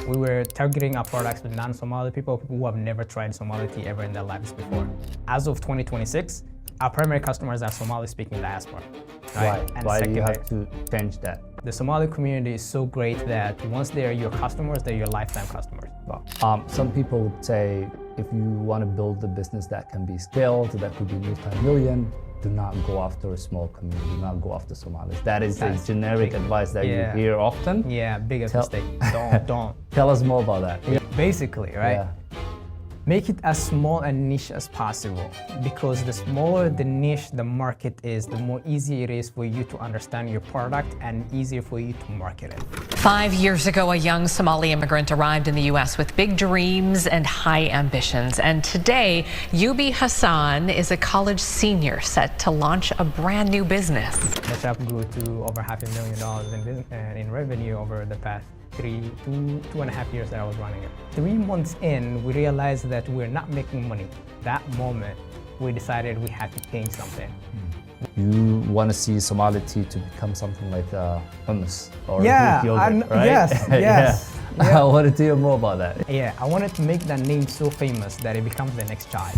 We were targeting our products with non-Somali people who have never tried Somali tea ever in their lives before. As of 2026, our primary customers are Somali-speaking diaspora. Right? And why do you have to change that? The Somali community is so great that once they're your customers, they're your lifetime customers. Some people would say, if you want to build a business that can be scaled, that could be multi-million, do not go after a small community, do not go after Somalis. That's a generic advice that you hear often. Yeah, biggest mistake. Don't. Tell us more about that. Yeah. Basically, right? Yeah. Make it as small and niche as possible, because the smaller the niche the market is, the more easy it is for you to understand your product and easier for you to market it. 5 years ago, a young Somali immigrant arrived in the U.S. with big dreams and high ambitions. And today, Ayub Hassan is a college senior set to launch a brand new business. The shop grew to over $500,000 in revenue over the past two and a half years that I was running it. 3 months in, we realized that we're not making money. That moment, we decided we had to change something. You want to see Somali tea to become something like hummus or Greek yogurt, right? Yes. I wanted to hear more about that. Yeah, I wanted to make that name so famous that it becomes the next chai.